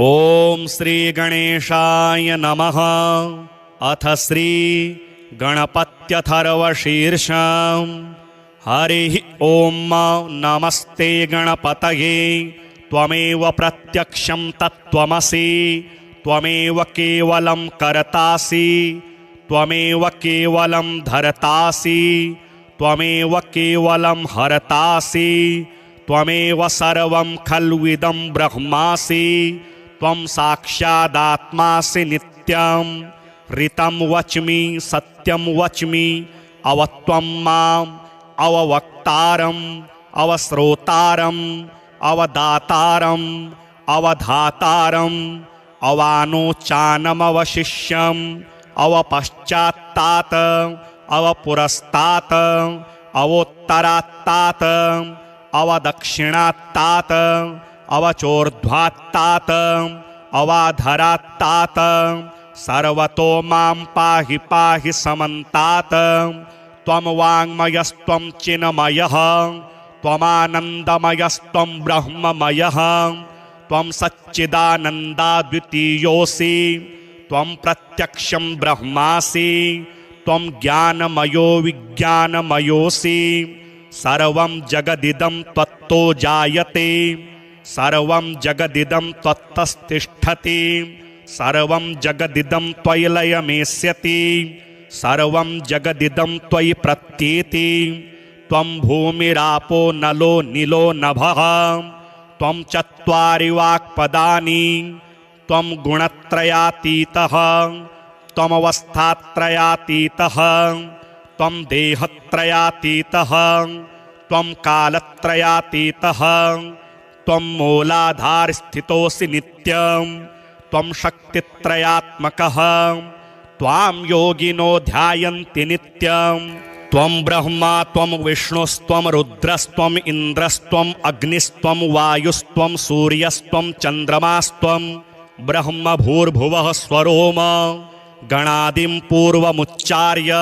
ओम श्री गणेशाय नमः। अथ श्री गणपत्यथर्वशीर्षम्। हरिः ओम नमस्ते गणपतये। त्वमेव प्रत्यक्षं तत्त्वमसि। त्वमेव केवलं कर्तासि। त्वमेव केवलं धर्तासि। त्वमेव केवलं हर्तासि। त्वमेव सर्वं खल्विदं ब्रह्मासि। त्वं साक्षादात्मासि नित्यं। ऋतं वच्मि सत्यं वच्मि। अवत्वं माम् अववक्तारम् अवश्रोतारम् अवदातारम् अवधातारम् अवानोचानमवशिष्यम् अवपश्चात्तात अवपुरस्तात् अवोत्तरात्तात अवदक्षिणात्तात अवचोर्ध्वात्तात अवाधरात्तात सर्वतो मां पाहि पाहि समन्तात्। त्वं वाङ्मयस्त्वं चिन्मयः त्वमानन्दमयस्त्वं ब्रह्ममयः। त्वं सच्चिदानन्दाद्वितीयोऽसि। त्वं प्रत्यक्षं ब्रह्मासि। त्वं ज्ञानमयो विज्ञानमयोऽसि। सर्वं जगदिदं त्वत्तो जायते। सर्वं जगदिदं त्वत्तस्तिष्ठति। सर्वं जगदिदं त्वयि लयमेष्यति। सर्वं जगदिदं त्वयि प्रत्येति। त्वं भूमिरापो नलो नीलो नभः। त्वं चत्वारि वाक्पदानि। त्वं गुणत्रयातीतः। त्वमवस्थात्रयातीतः। त्वं देहत्रयातीतः। त्वं कालत्रयातीतः। त्वं मूलाधारस्थितोऽसि नित्यं। त्वं शक्तित्रयात्मकः। त्वां योगिनो ध्यायन्ति नित्यं। त्वं ब्रह्मा त्वं विष्णुस्त्वं रुद्रस्त्वं इन्द्रस्त्वं अग्निस्त्वं वायुस्त्वं सूर्यस्त्वं चन्द्रमास्त्वं ब्रह्म भूर्भुवः स्वरोम गणादिं पूर्वमुच्चार्य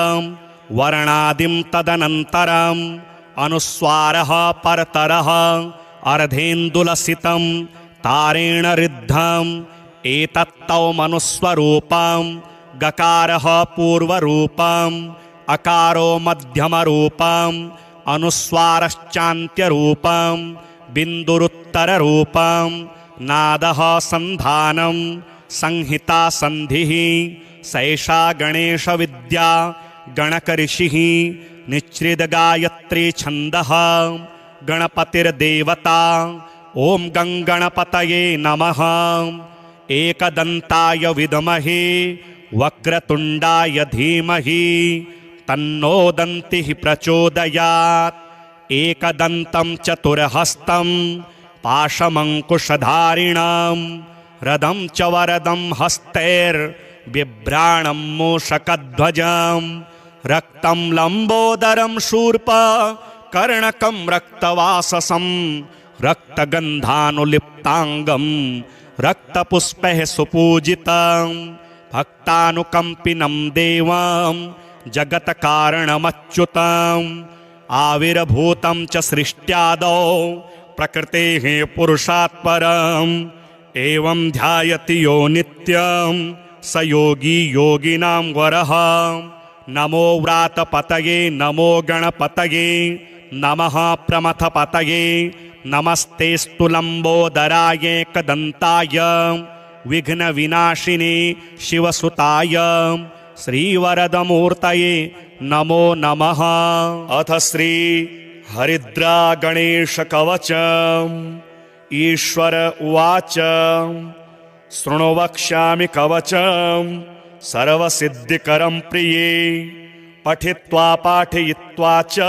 वर्णादिं तदनन्तरम् अनुस्वारः परतरः अर्धेन्दुलसितं तारेण ऋद्धम् एतत्तौ मनुस्वरूपं गकारः पूर्वरूपम् अकारो मध्यमरूपम् अनुस्वारश्चान्त्यरूपम् बिन्दुरुत्तररूपम् नादः सन्धानं संहिता संधिः सैषा गणेशविद्या गणकऋषिः निच्छ्रितगायत्री छन्दः गणपतिर्देवता। ॐ गङ्गणपतये नमः। एकदन्ताय विद्महे वक्रतुण्डाय धीमहि तन्नो दन्तिः प्रचोदयात्। एकदन्तं चतुर्हस्तं पाशमङ्कुशधारिणं रदं च वरदं हस्तैर्बिभ्राणं मूषकध्वजं रक्तं लम्बोदरं शूर्प कर्णकं रक्तवाससं रक्तगन्धानुलिप्ताङ्गं रक्तपुष्पैः सुपूजितं भक्तानुकम्पिनं देवं जगत्कारणमच्युतम् आविर्भूतं च सृष्ट्यादौ प्रकृतेः पुरुषात् परम् एवं ध्यायति यो नित्यं स योगी योगिनां वरः। नमो व्रातपतये नमो गणपतये नमः प्रमथपतये नमस्तेस्तु लम्बोदराय एकदन्ताय विघ्नविनाशिने शिवसुताय श्रीवरदमूर्तये नमो नमः। अथ श्री हरिद्रा गणेश कवचम्। ईश्वर उवाच शृणु वक्ष्यामि कवचम् सर्वसिद्धिकरं प्रिये पठित्वा पाठयित्वा च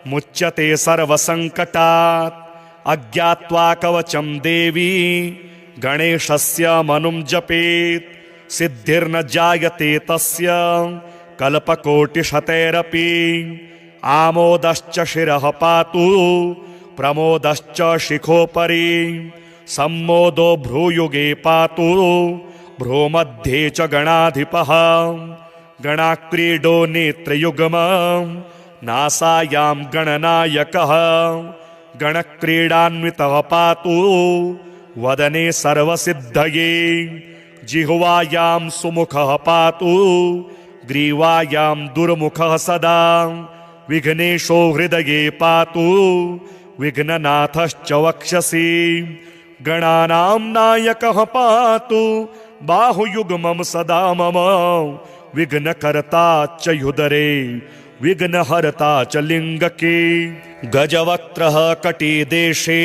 मुच्यते सर्वसङ्कटात्। अज्ञात्वा कवचं देवी गणेशस्य मनुं जपेत् सिद्धिर्न जायते तस्य कल्पकोटिशतैरपि। आमोदश्च शिरः पातु प्रमोदश्च शिखोपरि सम्मोदो भ्रूयुगे पातु भ्रूमध्ये च गणाधिपः। गणाक्रीडो नेत्रयुग्मं नासायां गणनायकः गणक्रीडान्वितः पातु वदने सर्वसिद्धये जिह्वायां सुमुखः पातु ग्रीवायां दुर्मुखः सदा विघ्नेशो हृदये पातु विघ्ननाथश्च वक्षसि गणानां नायकः पातु बाहुयुग्मं सदा मम विघ्नकर्ता च युदरे विघ्नहर्ता च लिङ्गके गजवक्त्रः कटिदेशे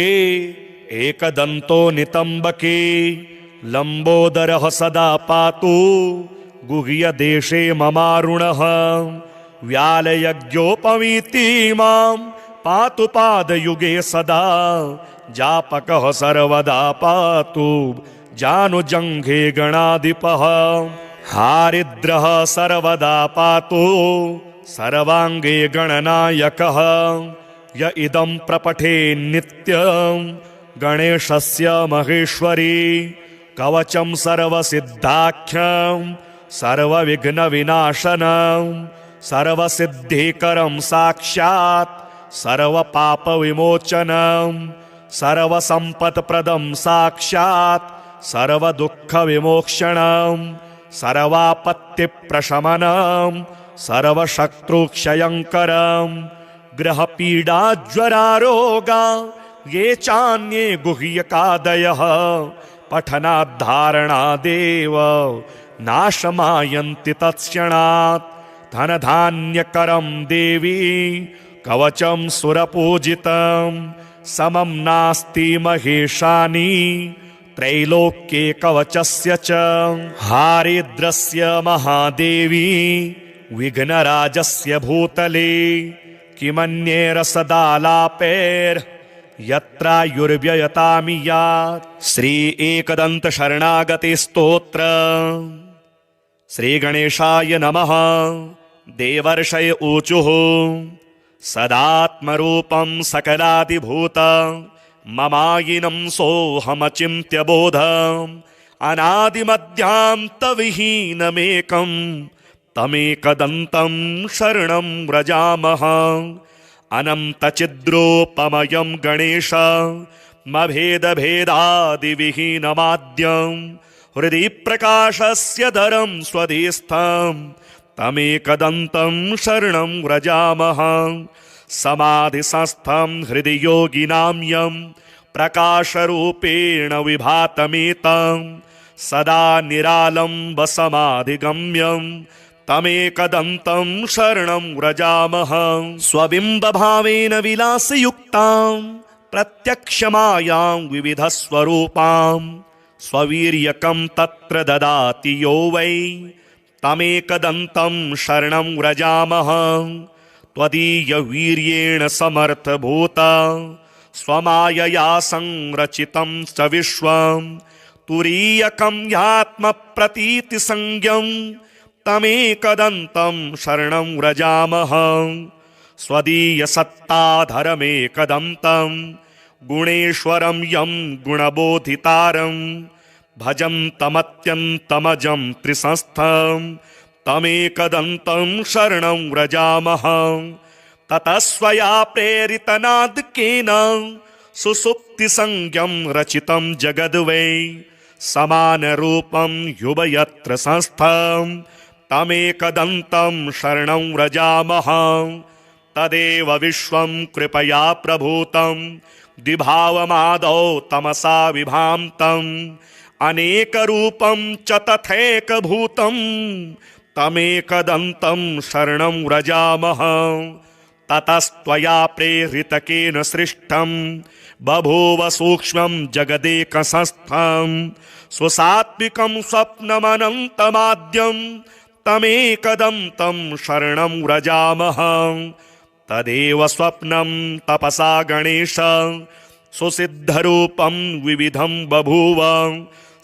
एकदन्तो नितम्बके लम्बोदरः सदा पातु गुह्यदेशे ममारुणः व्यालयज्ञोपवीति मां पातु पादयुगे सदा जापकः सर्वदा पातु जानुजङ्घे गणाधिपः हारिद्रः सर्वदा पातु सर्वाङ्गे गणनायकः य इदं प्रपठे नित्यं गणेशस्य महेश्वरी कवचं सर्वसिद्धाख्यं सर्वविघ्नविनाशनं सर्वसिद्धिकरं साक्षात् सर्वपापविमोचनं सर्वसम्पत्प्रदं साक्षात् सर्वदुःखविमोक्षणं सर्वापत्तिप्रशमनं सर्वशत्रुक्षयङ्करं ग्रहपीडाज्वरारोगा ये चान्ये गुह्यकादयः पठनाद्धारणादेव नाशमायन्ति तत्क्षणात् धनधान्यकरं देवी कवचं सुरपूजितं समं नास्ति महेशानि त्रैलोक्ये कवचस्य च हारिद्रस्य महादेवी विघ्नराजस्य भूतले किमन्ये रसदालापैर्यत्रायुर्व्ययतामि यात् श्री एकदन्त शरणागते स्तोत्र। श्री गणेशाय नमः। देवर्षय ऊचुः सदात्मरूपं सकलादिभूतं ममायिनं सोऽहमचिन्त्य बोधम् अनादिमध्यान्तविहीनमेकं तमेकदन्तं शरणं व्रजामः। अनन्तचिद्रूपमयं गणेशमभेदभेदादिविहीनमाद्यं हृदि प्रकाशस्य दरं स्वधिस्थं तमेकदन्तं शरणं व्रजामः। समाधिसंस्थं हृदि योगिनां यं प्रकाशरूपेण विभातमेतं सदा निरालम्बसमाधिगम्यं तमेकदन्तं शरणं व्रजामः। स्वबिम्बभावेन विलासयुक्तां प्रत्यक्षमायां विविधस्वरूपां स्ववीर्यकं तत्र ददाति यो वै तमेकदन्तं शरणं व्रजामः। त्वदीयवीर्येण समर्थभूता स्वमायया संरचितं च विश्वं तुरीयकं ह्यात्मप्रतीतिसंज्ञं तमेकदन्तं शरणं व्रजामः। स्वदीयसत्ताधरमेकदन्तं गुणेश्वरं यं गुणबोधितारं भजन्तमत्यन्तमजं त्रिसंस्थं तमेकदन्तं शरणं व्रजामः। ततः स्वया प्रेरितनादकेन सुसुप्तिसंज्ञं रचितं जगद्वै समानरूपं युवयत्र संस्थं तमेकदन्तं शरणं व्रजामः। तदेव विश्वं कृपया प्रभूतं द्विभावमादौ तमसा विभान्तं अनेकरूपं च तथैकभूतं तमेकदन्तं शरणं व्रजामः। ततस्त्वया प्रेरितकेन सृष्टं बभूव सूक्ष्मं जगदेकसंस्थं स्वसात्विकं स्वप्नमनन्तमाद्यं तमेकदन्तं शरणं व्रजामः। तदेव स्वप्नं तपसा गणेश सुसिद्धरूपं विविधं बभूव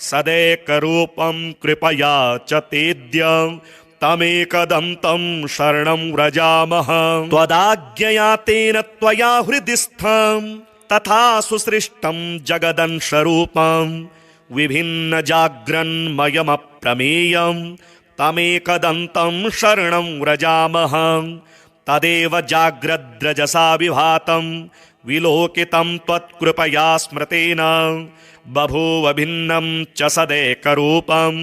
सदैकरूपं कृपया च तेद्य तमेकदन्तं शरणं व्रजामः। त्वदाज्ञया तेन त्वया हृदिस्थं तथा सुसृष्टं जगदंशरूपं विभिन्न जाग्रन्मयमप्रमेयं तमेकदन्तं शरणं व्रजामः। तदेव जाग्रद्रजसा विभातं विलोकितं त्वत्कृपया स्मृतेन बभूव भिन्नं च सदेकरूपं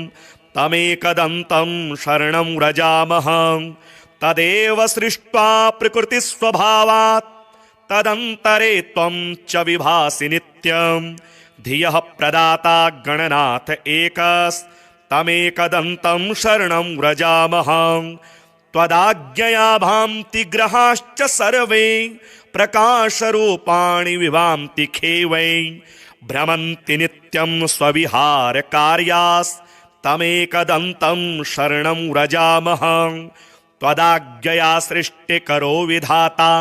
तमेकदन्तं शरणं व्रजामः तदेव सृष्ट्वा प्रकृतिस्वभावात् तदन्तरे त्वं च विभासि नित्यं धियः प्रदाता गणनाथ एकस्तमेकदन्तं शरणं व्रजामः त्वदाज्ञया भान्ति ग्रहाश्च सर्वे प्रकाशरूपाणि विभान्ति खेवै भ्रमन्ति नित्यं स्वविहारकार्यास्तमेकदन्तं शरणं व्रजामः त्वदाज्ञया सृष्टिकरो विधाता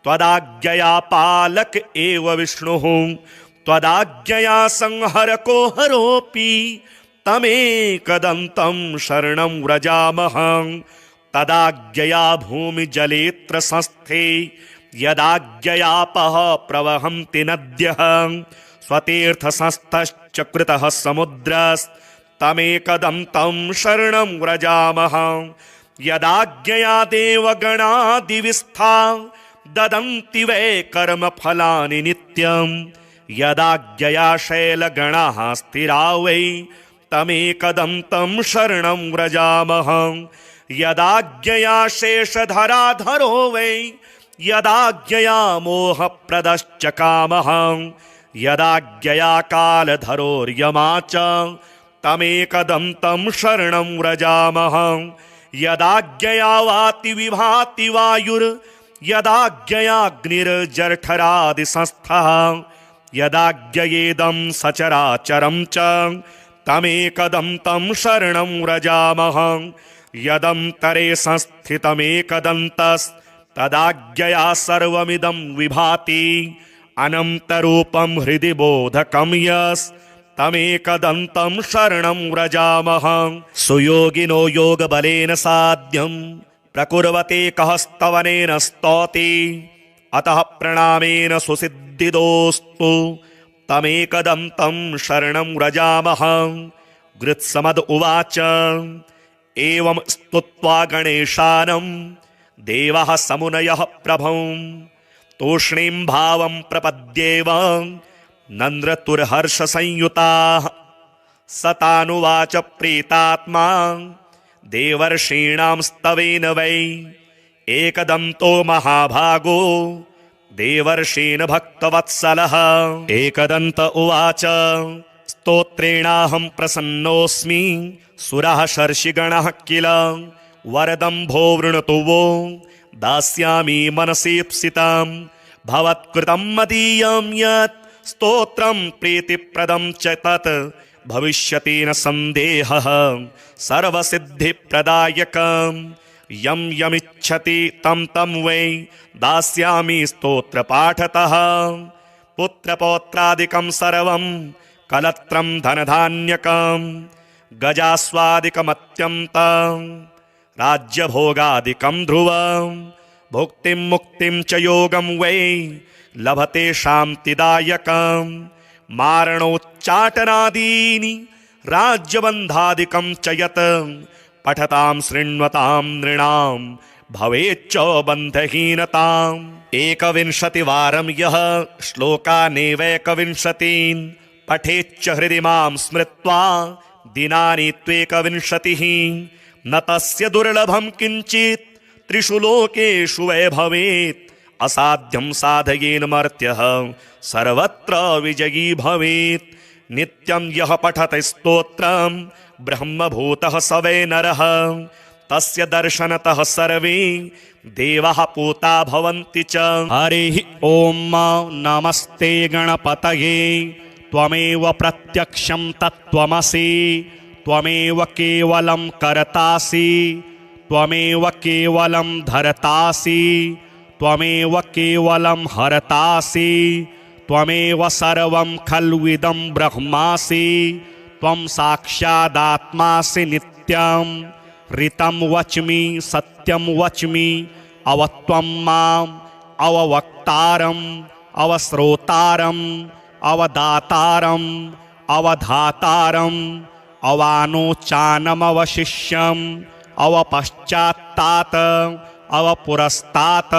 त्वदाज्ञया पालक एव विष्णुः त्वदाज्ञया संहरको हरोऽपि तमेकदन्तं शरणं व्रजामः तदाज्ञया भूमिजलेऽत्र संस्थे यदाज्ञयापः प्रवहन्ति नद्यः स्वतीर्थसंस्थश्च कृतः समुद्रस्तमेकदन्तं शरणं व्रजामः यदाज्ञया देवगणादिविस्था ददन्ति वै कर्मफलानि नित्यं यदाज्ञया शैलगणाः स्थिरा वै तमेकदन्तं शरणं व्रजामः यदाज्ञया शेषधराधरो वै यदाज्ञया मोहप्रदश्च कामः यदाज्ञया कालधरोर्यमा च तमेकदन्तं शरणं व्रजामः यदाज्ञया वाति विभाति वायुर्यदाज्ञयाग्निर्जठरादिसंस्थः यदाज्ञयेदं सचराचरं च तमेकदन्तं शरणं व्रजामः यदन्तरे संस्थितमेकदन्तस्तदाज्ञया सर्वमिदं विभाति अनन्तरूपं हृदि बोधकं यस्तमेकदन्तं शरणं व्रजामः सुयोगिनो योगबलेन साध्यं प्रकुर्वते कः स्तवनेन स्तौति अतः प्रणामेन सुसिद्धिदोस्तु तमेकदन्तं शरणं व्रजामः गृत्समद उवाच एवं स्तुत्वा गणेशानं देवः समुनयः प्रभुं तूष्णीं भावं प्रपद्येव नन्द्रतुर्हर्षसंयुताः सतानुवाच प्रीतात्मा देवर्षीणां स्तवेन वै एकदन्तो महाभागो देवर्षीन् भक्तवत्सलः एकदन्त उवाच स्तोत्रेणाहं प्रसन्नोऽस्मि सुरः शर्षिगणः किल वरदम्भो वृणतु वो दास्यामि मनसीप्सितं भवत्कृतं मदीयं यत् स्तोत्रं प्रीतिप्रदं च तत् भविष्यति न सन्देहः सर्वसिद्धिप्रदायकं यं यमिच्छति तं तं वै दास्यामि स्तोत्रपाठतः पुत्रपौत्रादिकं सर्वं कलत्रं धनधान्यकं गजास्वादिकमत्यन्तं राज्यभोगादिकं ध्रुवं भुक्तिं मुक्तिं च योगं वै लभते शान्तिदायकं मारणोच्चाटनादीनि राज्यबन्धादिकं च यत् पठतां शृण्वतां नृणां भवेच्च बन्धहीनताम् एकविंशतिवारं यः श्लोकानेवैकविंशतीन् पठेच्च हृदि मां स्मृत्वा दिनानि त्वेकविंशतिः न तस्य दुर्लभं किञ्चित् त्रिषु लोकेषु वै भवेत् असाध्यं साधयेन मर्त्यः सर्वत्र विजयी भवेत् नित्यं यः पठति स्तोत्रं ब्रह्मभूतः स वै नरः तस्य दर्शनतः सर्वे देवाः पूता भवन्ति च हरिः ॐ नमस्ते गणपतये त्वमेव प्रत्यक्षं तत्त्वमसि त्वमेव केवलं कर्तासि त्वमेव केवलं धर्तासि त्वमेव केवलं हरतासि त्वमेव सर्वं खल्विदं ब्रह्मासि त्वं साक्षादात्मासि नित्यं ऋतं वच्मि सत्यं वच्मि अवत्वं माम् अववक्तारम् अवश्रोतारम् अवदातारम् अवधातारम् अवानोचानमवशिष्यम् अवपश्चात्तात अवपुरस्तात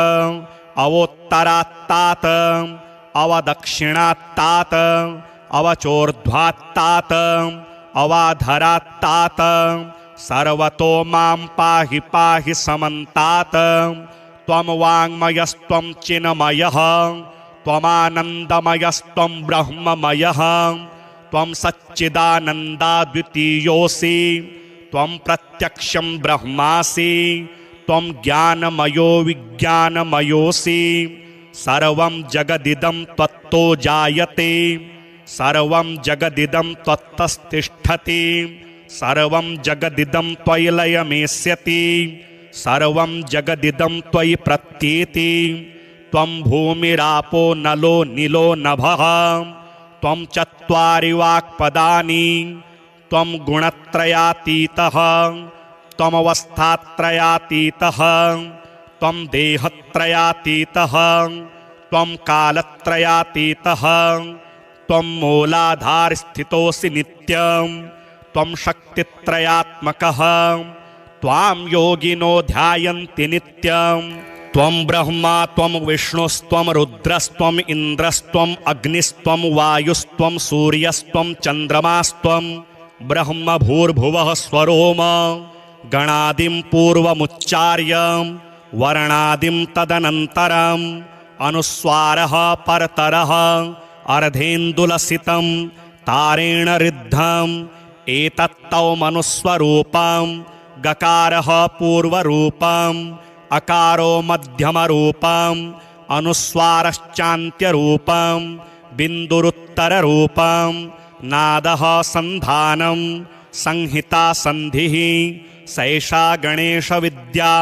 अवोत्तरात्तात अवदक्षिणात्तात अवचोर्ध्वात्तात अवाधरात्तात सर्वतो मां पाहि पाहि समन्तात त्वं वाङ्मयस्त्वं चिन्मयः त्वमानन्दमयस्त्वं ब्रह्ममयः त्वं सच्चिदानन्दाद्वितीयोऽसि त्वं प्रत्यक्षं ब्रह्मासि त्वं ज्ञानमयो विज्ञानमयोऽसि सर्वं जगदिदं त्वत्तो जायते सर्वं जगदिदं त्वत्तस्तिष्ठति सर्वं जगदिदं त्वयि लयमेष्यति सर्वं जगदिदं त्वयि प्रत्येति त्वं भूमिरापो नलो नीलो नभः त्वं चत्वारि वाक्पदानि त्वं गुणत्रयातीतः त्वमवस्थात्रयातीतः त्वं देहत्रयातीतः त्वं कालत्रयातीतः त्वं मूलाधारस्थितोऽसि नित्यं त्वं शक्तित्रयात्मकः त्वां योगिनो ध्यायन्ति नित्यं त्वं ब्रह्मा त्वं विष्णुस्त्वं रुद्रस्त्वम् इन्द्रस्त्वम् अग्निस्त्वं वायुस्त्वं सूर्यस्त्वं चन्द्रमास्त्वं ब्रह्म भूर्भुवः स्वरोम गणादिं पूर्वमुच्चार्य वर्णादिं तदनन्तरम् अनुस्वारः परतरः अर्धेन्दुलसितं तारेण ऋद्धम् एतत्तौ मनुस्वरूपं गकारः पूर्वरूपम् अकारो मध्यमरूपम् अनुस्वारश्चान्त्यरूपम् बिन्दुरुत्तररूपम् नादः सन्धानं संहिता सन्धिः सैषा गणेशविद्या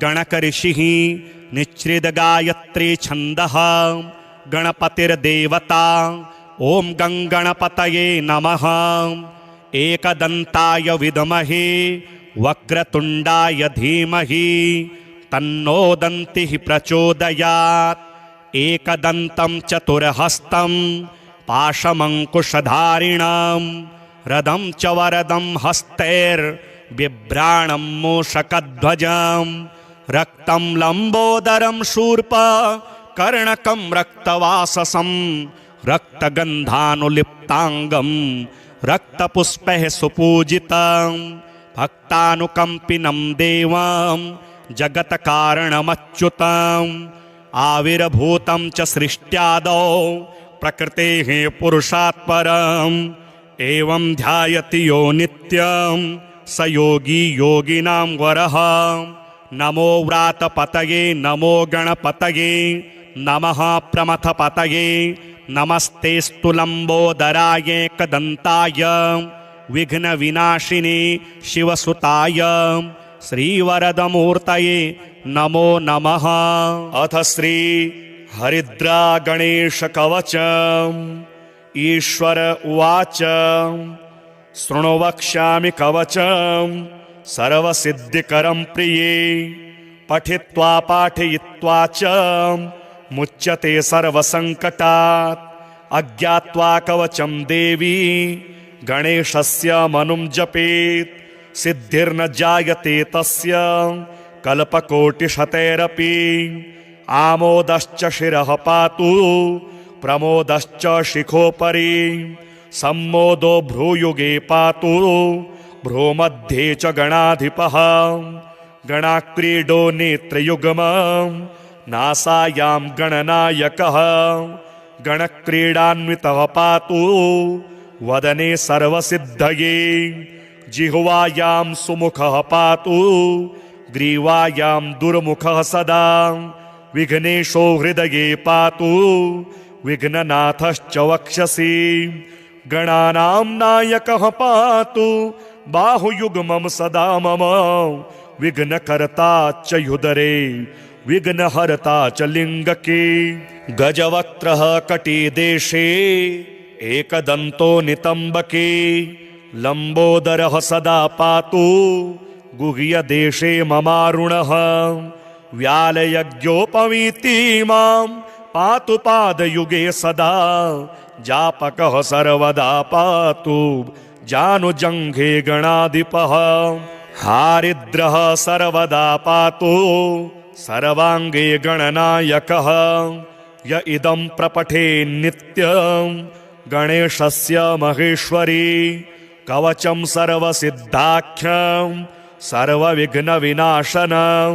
गणकऋषिः निच्छ्रितगायत्री छन्दः गणपतिर्देवता ॐ गङ्गणपतये नमः एकदन्ताय विद्महे वक्रतुण्डाय धीमहि तन्नो दन्तिः प्रचोदयात् एकदन्तं चतुर्हस्तं पाशमङ्कुशधारिणां रदं च वरदं हस्तैर्बिभ्राणं मूषकध्वजं रक्तं लम्बोदरं शूर्पकर्णकं रक्तवाससं रक्तगन्धानुलिप्ताङ्गं रक्तपुष्पैः सुपूजितं भक्तानुकम्पिनं देवं जगत्कारणमच्युतम् आविर्भूतं च सृष्ट्यादौ प्रकृतेः पुरुषात् परम् एवं ध्यायति यो नित्यं स योगी योगिनां वरः नमो व्रातपतये नमो गणपतये नमः प्रमथपतये नमस्तेस्तु लम्बोदराय एकदन्ताय विघ्नविनाशिने शिवसुताय श्रीवरदमूर्तये नमो नमः। अथ श्री हरिद्रा गणेश कवचम् ईश्वर उवाच शृणु वक्ष्यामि कवचम् सर्वसिद्धिकरं प्रिये पठित्वा पाठयित्वा च मुच्यते सर्वसङ्कटात् अज्ञात्वा कवचं देवी गणेशस्य मनुं जपेत् सिद्धिर्न जायते तस्य कल्पकोटिशतैरपि आमोदश्च शिरः पातु प्रमोदश्च शिखोपरि सम्मोदो भ्रूयुगे पातु भ्रूमध्ये च गणाधिपः गणाक्रीडो नेत्रयुग्मं नासायां गणनायकः गणक्रीडान्वितः पातु वदने सर्वसिद्धये जिह्वायां सुमुखः पातु ग्रीवायां दुर्मुखः सदा विघ्नेशो हृदये पातु विघ्ननाथश्च वक्षसि गणानां नायकः पातु बाहुयुग्मं सदा मम विघ्नकर्ता च युदरे विघ्नहर्ता च लिङ्गके गजवक्त्रः कटिदेशे एकदन्तो नितम्बके लम्बोदरः सदा पातु गुह्यदेशे ममारुणः व्यालयज्ञोपवीति मां पातु पादयुगे सदा जापकः सर्वदा पातु जानुजङ्घे गणाधिपः हारिद्रः सर्वदा पातु सर्वाङ्गे गणनायकः य इदं प्रपठे नित्यं गणेशस्य महेश्वरी कवचं सर्वसिद्धाख्यं सर्वविघ्नविनाशनं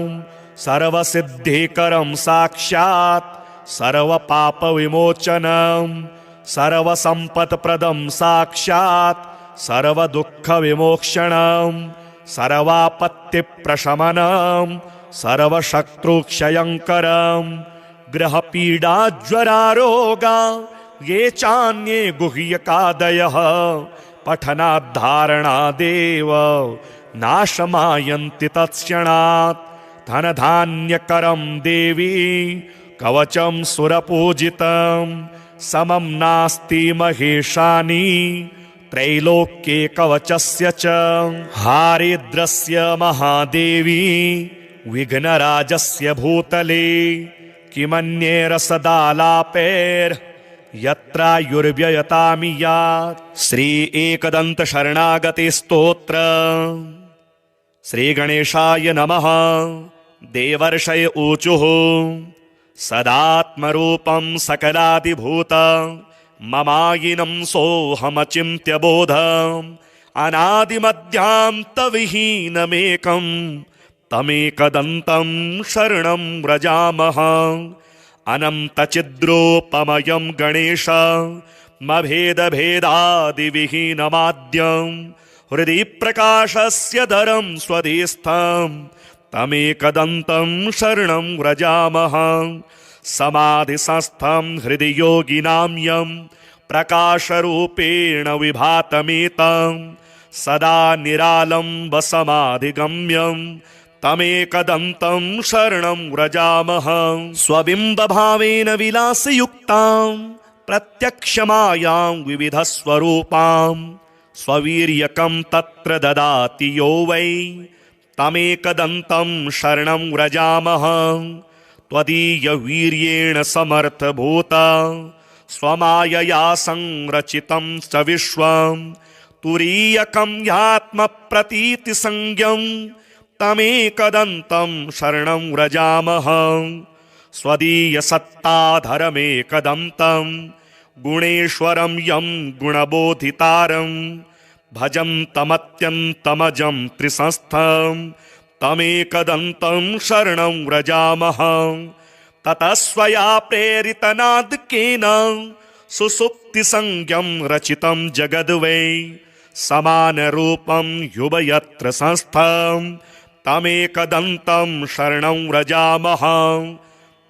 सर्वसिद्धिकरं साक्षात् सर्वपापविमोचनं सर्वसम्पत्प्रदं साक्षात् सर्वदुःखविमोक्षणं सर्वापत्तिप्रशमनं सर्वशत्रुक्षयङ्करं ग्रहपीडाज्वरारोगा ये चान्ये गुह्यकादयः पठनाद्धारणादेव नाशमायन्ति तत्क्षणात् धनधान्यकरं देवी कवचं सुरपूजितं समं नास्ति महेशानि त्रैलोक्ये कवचस्य च हारिद्रस्य महादेवी विघ्नराजस्य भूतले किमन्ये रसदालापैर् यत्रायुर्व्ययतामि यात्। श्री एकदंत शरणागति स्तोत्र। श्री गणेशाय नमः। देवर्षय ऊचुः सदात्मरूपं सकलादिभूत ममायिनं सोऽहमचिन्त्य बोधम् अनादिमध्यान्तविहीनमेकं तमेकदन्तं शरणं व्रजामः। अनन्तचिद्रूपमयं गणेशमभेदभेदादिविहीनमाद्यं हृदि प्रकाशस्य दरं स्वधिस्थं तमेकदन्तं शरणं व्रजामः। समाधिसंस्थं हृदि योगिनां यं प्रकाशरूपेण विभातमेतं सदा निरालम्बसमाधिगम्यं तमेकदन्तं शरणं व्रजामः। स्वबिम्बभावेन विलासयुक्तां प्रत्यक्षमायां विविधस्वरूपां स्ववीर्यकं तत्र ददाति यो वै तमेकदन्तं शरणं व्रजामः। त्वदीयवीर्येण समर्थभूता स्वमायया संरचितं च विश्वं तुरीयकं ह्यात्मप्रतीतिसंज्ञं तमेकदन्तं शरणं व्रजामः। स्वदीयसत्ताधरमेकदन्तं गुणेश्वरं यं गुणबोधितारं भजन्तमत्यन्तमजं त्रिसंस्थं तमेकदन्तं शरणं व्रजामः। ततः स्वया प्रेरितनादकेन सुसुप्तिसंज्ञं रचितं जगद्वै समानरूपं युवयत्र संस्थं तमेकदन्तं शरणं व्रजामः।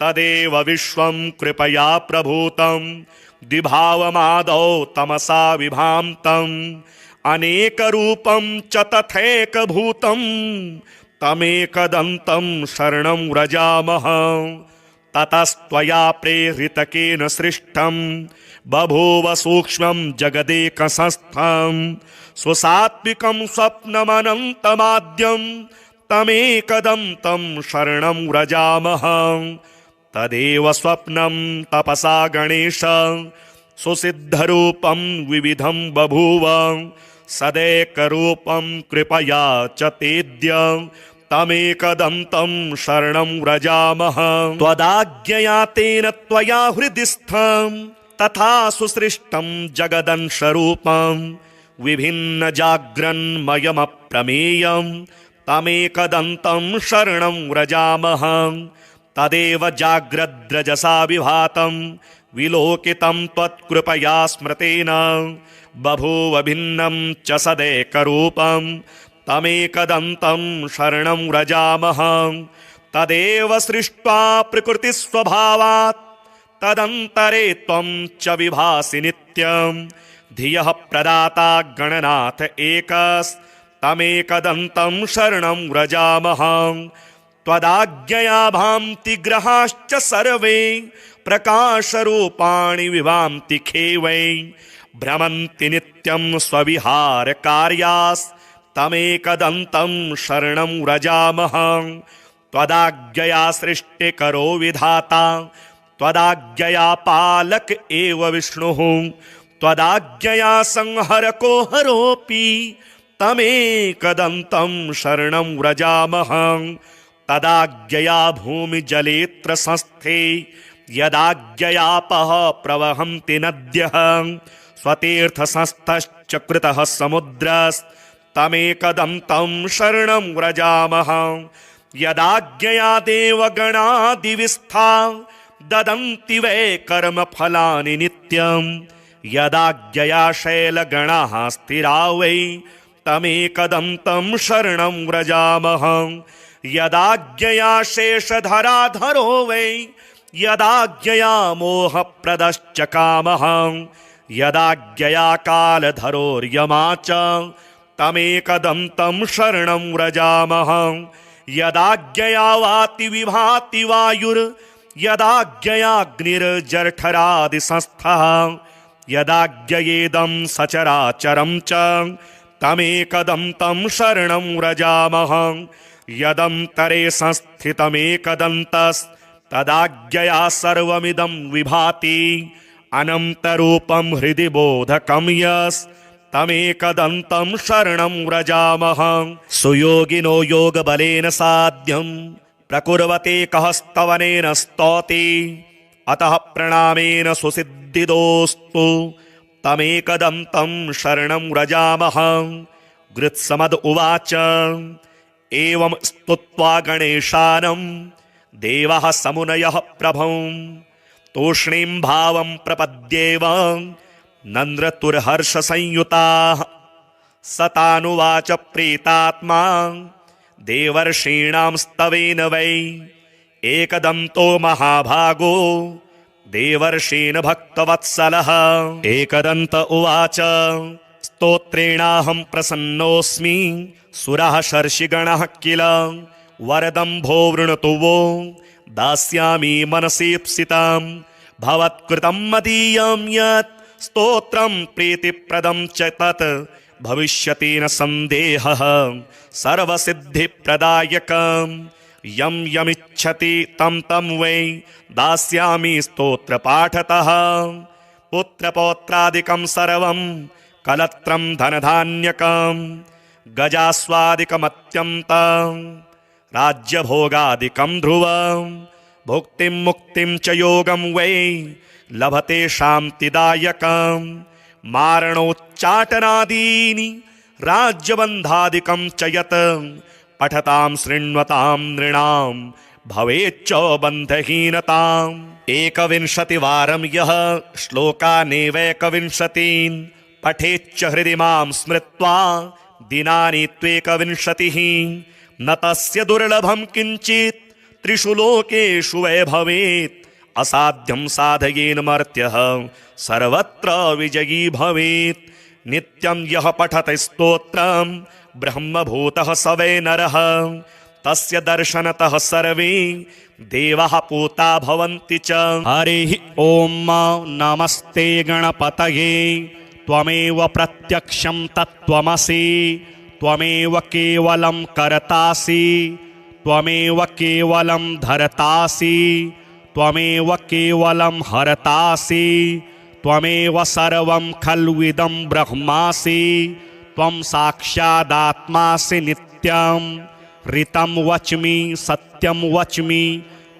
तदेव विश्वं कृपया प्रभूतं द्विभावमादौ तमसा विभान्तं अनेकरूपं च तथैकभूतं तमेकदन्तं शरणं व्रजामः। ततस्त्वया प्रेरितकेन सृष्टं बभूव सूक्ष्मं जगदेकसंस्थं स्वसात्विकं स्वप्नमनन्तमाद्यं तमेकदन्तं शरणं व्रजामः। तदेव स्वप्नं तपसा गणेश सुसिद्धरूपं विविधं बभूव सदैकरूपं कृपया च तेद्य तमेकदन्तं शरणं व्रजामः। त्वदाज्ञया तेन त्वया हृदि स्थं तथा सुसृष्टं जगदंशरूपं विभिन्न जाग्रन्मयमप्रमेयं तमेकदन्तं शरणं व्रजामः। तदेव जाग्रद्रजसा विभातं विलोकितं त्वत्कृपया स्मृतेन बभूव भिन्नं च सदैकरूपं तमेकदन्तं शरणं व्रजामः। तदेव सृष्ट्वा प्रकृतिस्वभावात् तदन्तरे त्वं च विभासि नित्यं धियः प्रदाता गणनाथ एकस्तमेकदन्तं शरणं व्रजामः। त्वदाज्ञया भान्ति ग्रहाश्च सर्वे प्रकाशरूपाणि विभान्ति खेवै भ्रमन्ति नित्यं स्वविहारकार्यास्तमेकदन्तं शरणं व्रजामः। त्वदाज्ञया सृष्टिकरो विधाता त्वदाज्ञया पालक एव विष्णुः त्वदाज्ञया संहरको हरोऽपि तमेकदन्तं शरणं व्रजामः। तदाज्ञया भूमिजलेऽत्र संस्थे यदाज्ञयापः प्रवहन्ति नद्यः स्वतीर्थसंस्थश्च कृतः समुद्रस्तमेकदन्तं शरणं व्रजामः यदाज्ञया देवगणादिविस्था ददन्ति वै कर्मफलानि नित्यं यदाज्ञया शैलगणाः स्थिरा वै तमेकदन्तं शरणं व्रजामः यदाज्ञया शेषधराधरो वै यदाज्ञया मोहप्रदश्च कामः यदाज्ञया कालधरोर्यमा च तमेकदन्तं शरणं व्रजामः यदाज्ञया वाति विभाति वायुर्यदाज्ञयाग्निर्जठरादिसंस्थः यदाज्ञयेदं सचराचरं च तमेकदन्तं शरणं व्रजामः यदन्तरे संस्थितमेकदन्तस्तदाज्ञया सर्वमिदं विभाति अनन्तरूपं हृदि बोधकं यस्तमेकदन्तं शरणं व्रजामः सुयोगिनो योगबलेन साध्यं प्रकुर्वते कः स्तवनेन स्तौति अतः प्रणामेन सुसिद्धिदोस्तु तमेकदन्तं शरणं व्रजामः गृत्समद उवाच एवं स्तुत्वा गणेशानं देवः समुनयः प्रभुं तूष्णीं भावं प्रपद्येव नन्द्रतुर्हर्षसंयुताः सतानुवाच प्रीतात्मा देवर्षीणां स्तवेन वै एकदन्तो महाभागो देवर्षीन् भक्तवत्सलः एकदन्त उवाच स्तोत्रेणाहं प्रसन्नोऽस्मि सुरः शर्षिगणः किल वरदम्भो वृणतु वो दास्यामि मनसीप्सितां भवत्कृतं मदीयं यत् स्तोत्रं प्रीतिप्रदं च तत् भविष्यति न सन्देहः सर्वसिद्धिप्रदायकं यं यमिच्छति तं तं वै दास्यामि स्तोत्रपाठतः पुत्रपौत्रादिकं सर्वं कलत्रं धनधान्यकं गजास्वादिकमत्यन्तं राज्यभोगादिकं ध्रुवं भुक्तिं मुक्तिं च योगं वै लभते शान्तिदायकं मारणोच्चाटनादीनि राज्यबन्धादिकं च यत् पठतां शृण्वतां नृणां भवेच्च बन्धहीनताम् एकविंशतिवारं यः श्लोकानेवैकविंशतीन् पठेच्च हृदि मां स्मृत्वा दिनानि त्वेकविंशतिः न तस्य दुर्लभं किञ्चित् त्रिषु लोकेषु वै भवेत् असाध्यं साधयेन मर्त्यः सर्वत्र विजयी भवेत् नित्यं यः पठति स्तोत्रं ब्रह्मभूतः स वै नरः तस्य दर्शनतः सर्वे देवाः पूता भवन्ति च हरिः ॐ नमस्ते गणपतये त्वमेव प्रत्यक्षं तत्त्वमसि त्वमेव केवलं कर्तासि त्वमेव केवलं धर्तासि त्वमेव केवलं हरतासि त्वमेव सर्वं खल्विदं ब्रह्मासि त्वं साक्षादात्मासि नित्यं ऋतं वच्मि सत्यं वच्मि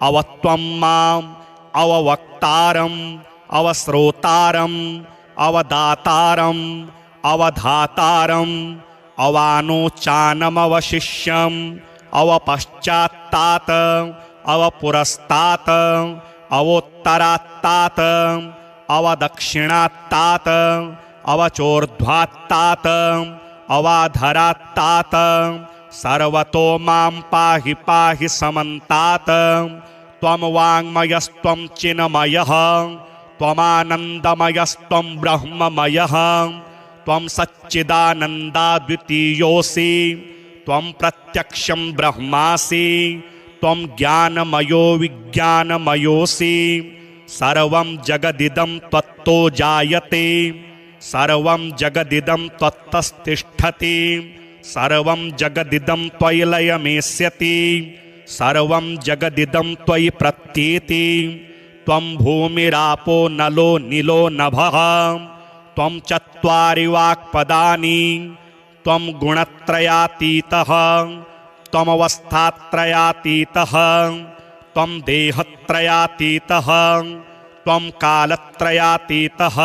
अवत्वं माम् अववक्तारम् अवश्रोतारम् अवदातारम् अवधातारम् अवानोचानमवशिष्यम् अवपश्चात्तात अवपुरस्तात अवोत्तरात्तात अवदक्षिणात्तात अवचोर्ध्वात्तात अवाधरात्तात सर्वतो मां पाहि पाहि समन्तात् त्वं वाङ्मयस्त्वं चिन्मयः त्वमानन्दमयस्त्वं ब्रह्ममयः त्वं सच्चिदानन्दाद्वितीयोऽसि त्वं प्रत्यक्षं ब्रह्मासि त्वं ज्ञानमयो विज्ञानमयोऽसि सर्वं जगदिदं त्वत्तो जायते सर्वं जगदिदं त्वत्तस्तिष्ठति सर्वं जगदिदं त्वयि लयमेष्यति सर्वं जगदिदं त्वयि प्रत्येति त्वं भूमिरापो नलो नीलो नभः त्वं चत्वारि वाक्पदानि त्वं गुणत्रयातीतः त्वमवस्थात्रयातीतः त्वं देहत्रयातीतः त्वं कालत्रयातीतः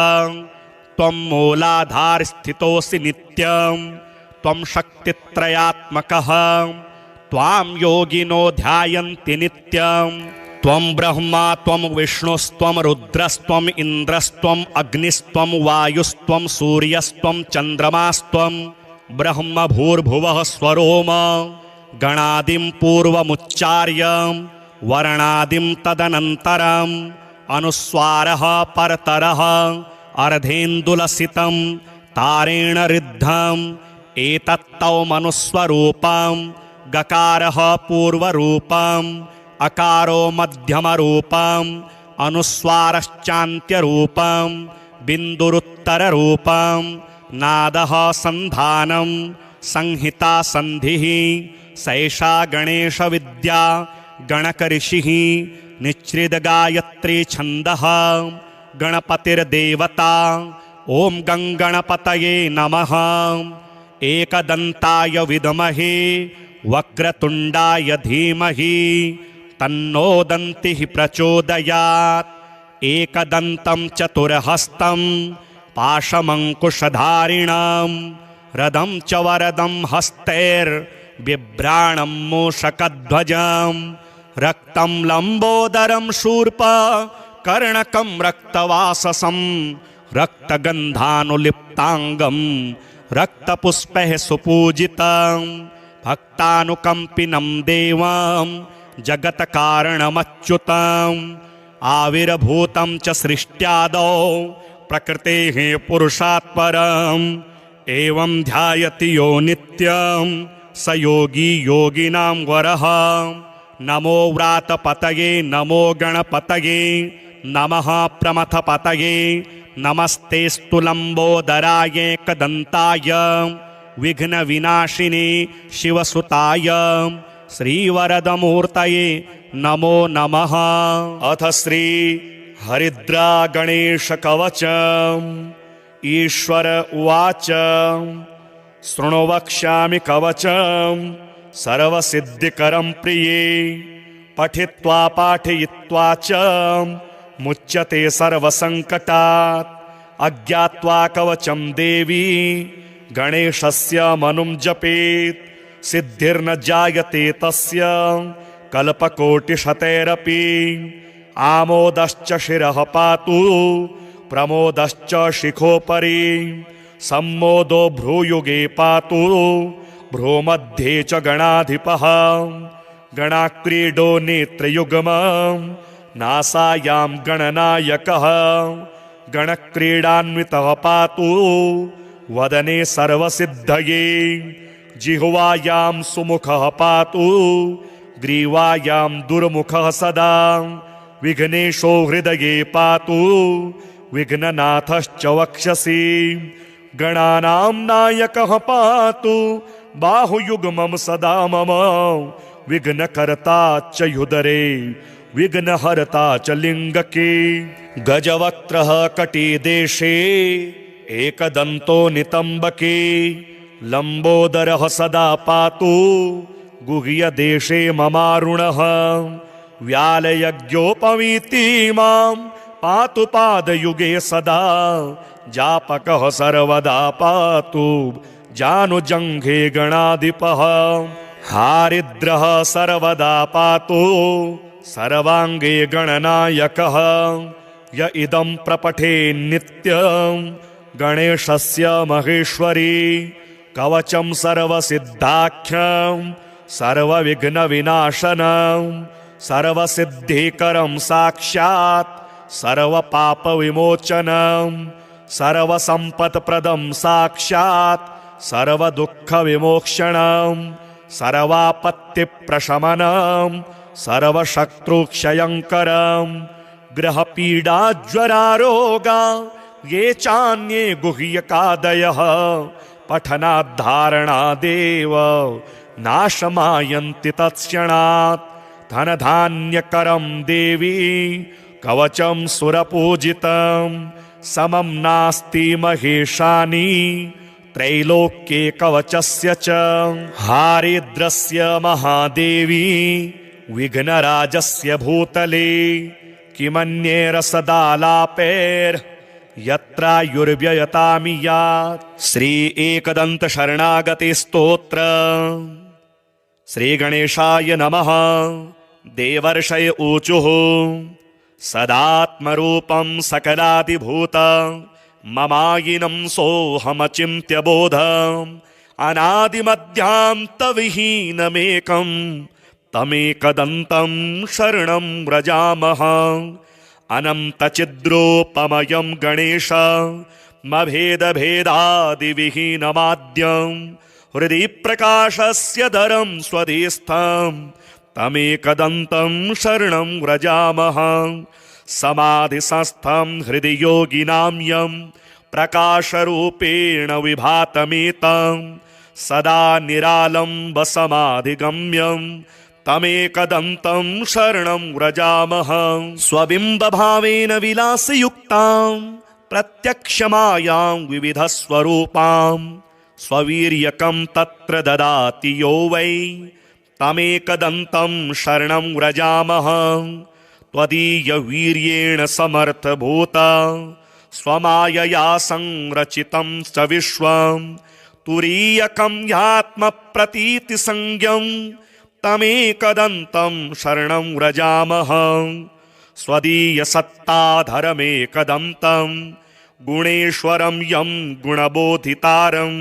त्वं मूलाधारस्थितोऽसि नित्यं त्वं शक्तित्रयात्मकः त्वां योगिनो ध्यायन्ति नित्यं त्वं ब्रह्मा त्वं विष्णुस्त्वं रुद्रस्त्वम् इन्द्रस्त्वम् अग्निस्त्वं वायुस्त्वं सूर्यस्त्वं चन्द्रमास्त्वं ब्रह्म भूर्भुवः स्वरोम गणादिं पूर्वमुच्चार्य वर्णादिं तदनन्तरम् अनुस्वारः परतरः अर्धेन्दुलसितं तारेण ऋद्धम् एतत्तौ मनुस्वरूपं गकारः पूर्वरूपम् अकारो मध्यमरूपम् अनुस्वारश्चान्त्यरूपम् बिन्दुरुत्तररूपम् नादः सन्धानं संहिता सन्धिः सैषा गणेशविद्या गणकऋषिः निच्छ्रितगायत्री छन्दः गणपतिर्देवता ॐ गङ्गणपतये नमः एकदन्ताय विद्महे वक्रतुण्डाय धीमहि तन्नो दन्तिः प्रचोदयात् एकदन्तं चतुर्हस्तं पाशमङ्कुशधारिणां रदं च वरदं हस्तैर्बिभ्राणं मूषकध्वजं रक्तं लम्बोदरं शूर्पा कर्णकं रक्तवाससं रक्तगन्धानुलिप्ताङ्गं रक्तपुष्पैः सुपूजितं भक्तानुकम्पिनं देवं जगत्कारणमच्युतम् आविर्भूतं च सृष्ट्यादौ प्रकृतेः पुरुषात् परम् एवं ध्यायति यो नित्यं स योगी योगिनां वरः नमो व्रातपतये नमो गणपतये नमः प्रमथपतये नमस्तेस्तु लम्बोदराय एकदन्ताय विघ्नविनाशिने शिवसुताय श्रीवरदमूर्तये नमो नमः। अथ श्री हरिद्रा गणेश कवचम् ईश्वर उवाच शृणु वक्ष्यामि कवचम् सर्वसिद्धिकरं प्रिये पठित्वा पाठयित्वा च मुच्यते सर्वसङ्कटात् अज्ञात्वा कवचं देवी गणेशस्य मनुं जपेत् सिद्धिर्न जायते तस्य कल्पकोटिशतैरपि आमोदश्च शिरः पातु प्रमोदश्च शिखोपरि सम्मोदो भ्रूयुगे पातु भ्रूमध्ये च गणाधिपः गणाक्रीडो नेत्रयुग्मं नासायां गणनायकः गणक्रीडान्वितः पातु वदने सर्वसिद्धये जिह्वायां सुमुखः पातु ग्रीवायां दुर्मुखः सदा विघ्नेशो हृदये पातु विघ्ननाथश्च वक्षसि गणानां नायकः पातु बाहुयुग्मं सदा मम विघ्नकर्ता च युदरे विघ्नहर्ता च लिङ्गके गजवक्त्रः कटिदेशे एकदन्तो नितम्बके लम्बोदरः सदा पातु गुह्यदेशे ममारुणः व्यालयज्ञोपवीति मां पातु पादयुगे सदा जापकः सर्वदा पातु जानुजङ्घे गणाधिपः हारिद्रः सर्वदा पातु सर्वाङ्गे गणनायकः य इदं प्रपठे नित्यं गणेशस्य महेश्वरी कवचं सर्वसिद्धाख्यं सर्वविघ्नविनाशनं सर्वसिद्धिकरं साक्षात् सर्वपापविमोचनं सर्वसम्पत्प्रदं साक्षात् सर्वदुःखविमोक्षणं सर्वापत्तिप्रशमनं सर्वशत्रुक्षयङ्करं ग्रहपीडाज्वरारोगा ये चान्ये गुह्यकादयः पठनाद्धारणादेव नाशमायन्ति तत्क्षणात् धनधान्यकरं देवी कवचं सुरपूजितं समं नास्ति महेशानि त्रैलोक्ये कवचस्य च हारिद्रस्य महादेवी विघ्नराजस्य भूतले किमन्येरसदालापैर् यत्रायुर्व्ययतामियात्। श्री एकदन्त शरणागति स्तोत्र। श्री गणेशाय नमः। देवर्षय ऊचुः सदात्मरूपं सकलादिभूत ममायिनं सोऽहमचिन्त्य बोध अनादिमध्यान्तविहीनमेकं तमेकदन्तं शरणं व्रजामः। अनन्तचिद्रूपमयं गणेशमभेदभेदादिविहीनमाद्यं हृदि प्रकाशस्य दरं स्वधिस्थं तमेकदन्तं शरणं व्रजामः। समाधिसंस्थं हृदि योगिनां यं प्रकाशरूपेण विभातमेतं सदा निरालम्बसमाधिगम्यं तमेकदन्तं शरणं व्रजामः। स्वबिम्बभावेन विलासयुक्तां प्रत्यक्षमायां विविधस्वरूपां स्ववीर्यकं तत्र ददाति यो वै तमेकदन्तं शरणं व्रजामः। त्वदीयवीर्येण समर्थभूता स्वमायया संरचितं च विश्वं तुरीयकं ह्यात्मप्रतीतिसंज्ञं तमेकदन्तं शरणं व्रजामः। स्वदीयसत्ताधरमेकदन्तं गुणेश्वरं यं गुणबोधितारं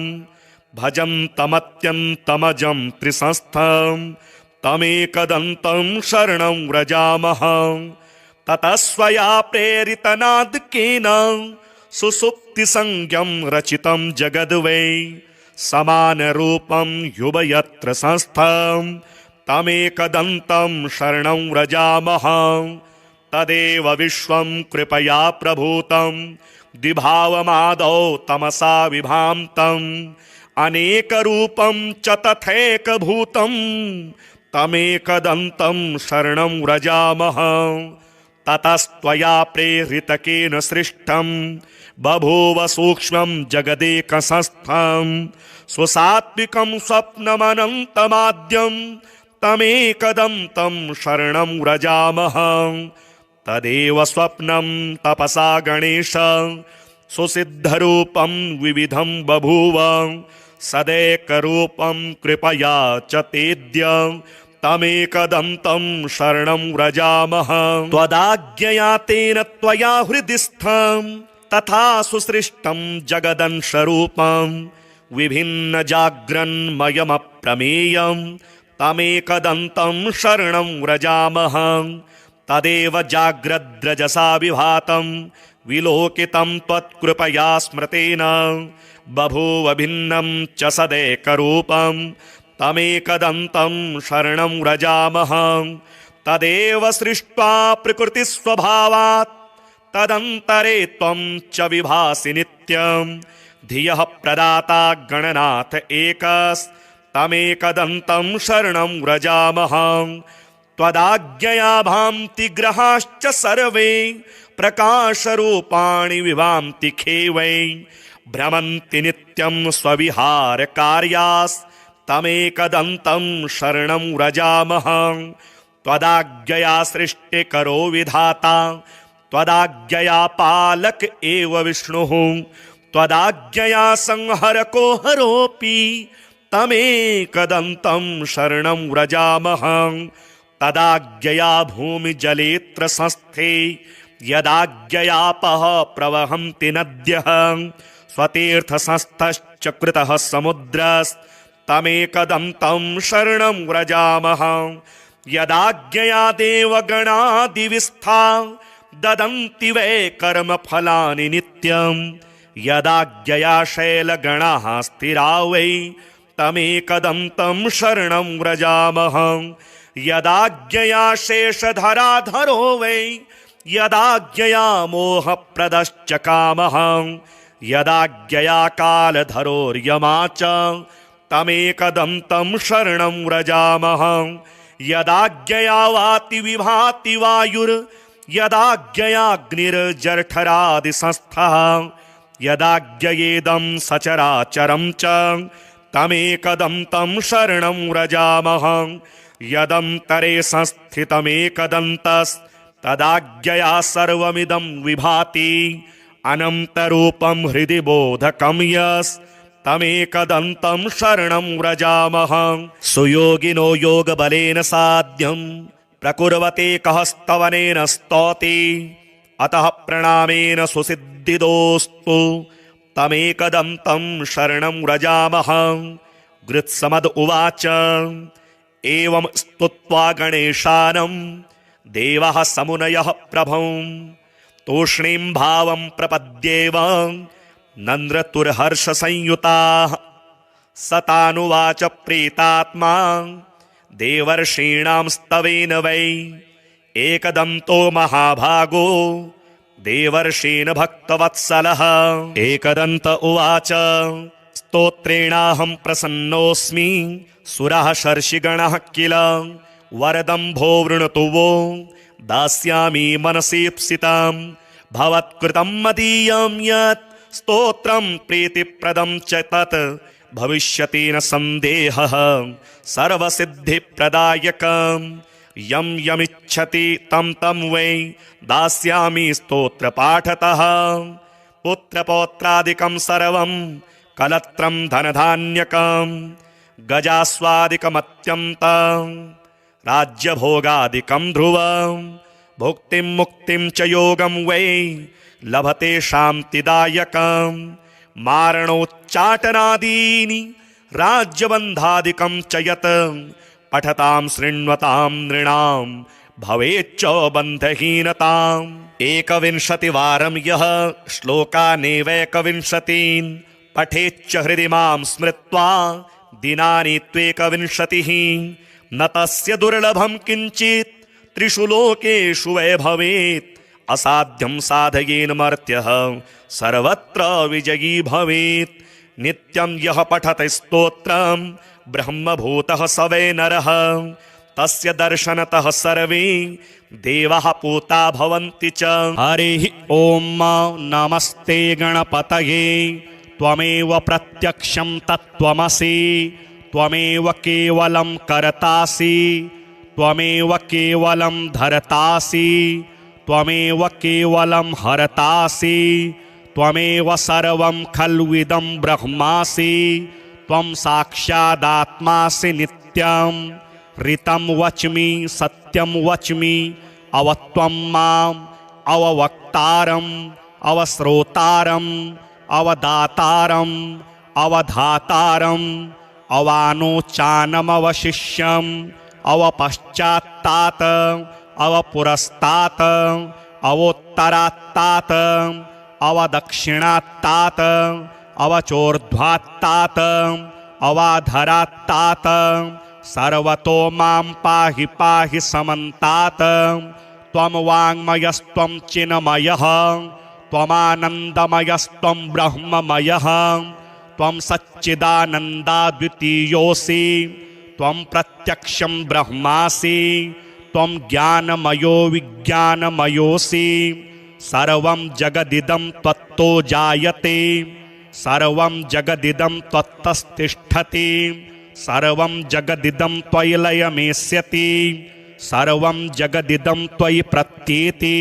भजन्तमत्यन्तमजं त्रिसंस्थं तमेकदन्तं शरणं व्रजामः। ततः स्वया प्रेरितनादकेन सुसुप्तिसंज्ञं रचितं जगद्वै समानरूपं युवयत्र संस्थं तमेकदन्तं शरणं व्रजामः। तदेव विश्वं कृपया प्रभूतं द्विभावमादौ तमसा विभान्तं अनेकरूपं च तथैकभूतं तमेकदन्तं शरणं व्रजामः। ततस्त्वया प्रेरितकेन सृष्टं बभूव सूक्ष्मं जगदेकसंस्थं स्वसात्विकं स्वप्नमनन्तमाद्यं तमेकदन्तं शरणं व्रजामः। तदेव स्वप्नं तपसा गणेश सुसिद्धरूपं विविधं बभूव सदैकरूपं कृपया च तेद्य तमेकदन्तं शरणं व्रजामः। त्वदाज्ञया तेन त्वया हृदि स्थं तथा सुसृष्टं जगदंशरूपं विभिन्न जाग्रन्मयमप्रमेयं तमेकदन्तं शरणं व्रजामः। तदेव जाग्रद्रजसा विभातं विलोकितं त्वत्कृपया स्मृतेन बभूव भिन्नं च सदैकरूपं तमेकदन्तं शरणं व्रजामः। तदेव सृष्ट्वा प्रकृतिस्वभावात् तदन्तरे त्वं च विभासि नित्यं धियः प्रदाता गणनाथ एकस्तमेकदन्तं शरणं व्रजामः। त्वदाज्ञया भान्ति ग्रहाश्च सर्वे प्रकाशरूपाणि विभान्ति खेवै भ्रमन्ति नित्यं स्वविहारकार्यास्तमेकदन्तं शरणं व्रजामः। त्वदाज्ञया सृष्टिकरो विधाता त्वदाज्ञया पालक एव विष्णुः त्वदाज्ञया संहरको हरोऽपि तमेकदन्तं शरणं व्रजामः। तदाज्ञया भूमिजलेऽत्र संस्थे यदाज्ञयापः प्रवहन्ति नद्यः स्वतीर्थसंस्थश्च कृतः समुद्रस्तमेकदन्तं शरणं व्रजामः। यदाज्ञया देवगणादिविस्था ददन्ति वै कर्मफलानि नित्यं यदाज्ञया शैलगणाः स्थिरा वै तमेकदन्तं शरणं व्रजामः। यदाज्ञया शेषधराधरो वै यदाज्ञया मोहप्रदश्च कामः यदाज्ञया कालधरोर्यमा च तमेकदन्तं शरणं व्रजामः। यदाज्ञया वाति विभाति वायुर्यदाज्ञयाग्निर्जठरादिसंस्थः यदाज्ञयेदं सचराचरं च तमेकदन्तं शरणं व्रजामः। यदन्तरे संस्थितमेकदन्तस्तदाज्ञया सर्वमिदं विभाति अनन्तरूपं हृदि बोधकं यस्तमेकदन्तं शरणं व्रजामः। सुयोगिनो योगबलेन साध्यं प्रकुर्वते कः स्तवनेन स्तौति। अतः प्रणामेन सुसिद्धिदोस्तु तमेकदन्तं शरणं व्रजामः। गृत्समद उवाच एवं स्तुत्वा गणेशानं देवः समुनयः प्रभुं तूष्णीं भावं प्रपद्येव नन्द्रतुर्हर्षसंयुताः। सतानुवाच प्रीतात्मा देवर्षीणां स्तवेन वै एकदन्तो महाभागो देवर्षीन् भक्तवत्सलः। एकदन्त उवाच स्तोत्रेणाहं प्रसन्नोऽस्मि सुरः शर्षिगणः किल वरदम्भो वृणतु वो दास्यामि मनसीप्सितां। भवत्कृतं मदीयं यत् स्तोत्रं प्रीतिप्रदं च तत् भविष्यति न सन्देहः सर्वसिद्धिप्रदायकम्। यं यमिच्छति तं तं वै दास्यामि स्तोत्रपाठतः। पुत्रपौत्रादिकं सर्वं कलत्रं धनधान्यकं गजास्वादिकमत्यन्तं राज्यभोगादिकं ध्रुवं। भुक्तिं मुक्तिं च योगं वै लभते शान्तिदायकं। मारणोच्चाटनादीनि राज्यबन्धादिकं च यत् पठतां शृण्वतां नृणां भवेच्च बन्धहीनताम्। एकविंशतिवारं यः श्लोकानेवैकविंशतीन् पठेच्च हृदि मां स्मृत्वा दिनानि त्वेकविंशतिः न तस्य दुर्लभं किञ्चित् त्रिषु लोकेषु वै भवेत्। असाध्यं साधयेन मर्त्यः सर्वत्र विजयी भवेत्। नित्यं यः पठति स्तोत्रं ब्रह्मभूतः स वै नरः तस्य दर्शनतः सर्वे देवाः पूता भवन्ति च। हरिः ॐ नमस्ते गणपतये त्वमेव प्रत्यक्षं तत्त्वमसि। त्वमेव केवलं कर्तासि त्वमेव केवलं धर्तासि त्वमेव केवलं हरतासि त्वमेव सर्वं खल्विदं ब्रह्मासि। त्वं साक्षादात्मासि नित्यं ऋतं वच्मि सत्यं वच्मि अवत्वं माम् अववक्तारम् अवश्रोतारम् अवदातारम् अवधातारम् अवानोचानमवशिष्यम् अवपश्चात्तात अवपुरस्तात् अवोत्तरात्तात अवदक्षिणात्तात अवचोर्ध्वात्तात अवाधरात्तात सर्वतो मां पाहि पाहि समन्तात्। त्वं वाङ्मयस्त्वं चिन्मयः त्वमानन्दमयस्त्वं ब्रह्ममयः त्वं सच्चिदानन्दाद्वितीयोऽसि त्वं प्रत्यक्षं ब्रह्मासि त्वं ज्ञानमयो विज्ञानमयोऽसि। सर्वं जगदिदं त्वत्तो जायते सर्वं जगदिदं त्वत्तस्तिष्ठति सर्वं जगदिदं त्वयि लयमेष्यति सर्वं जगदिदं त्वयि प्रत्येति।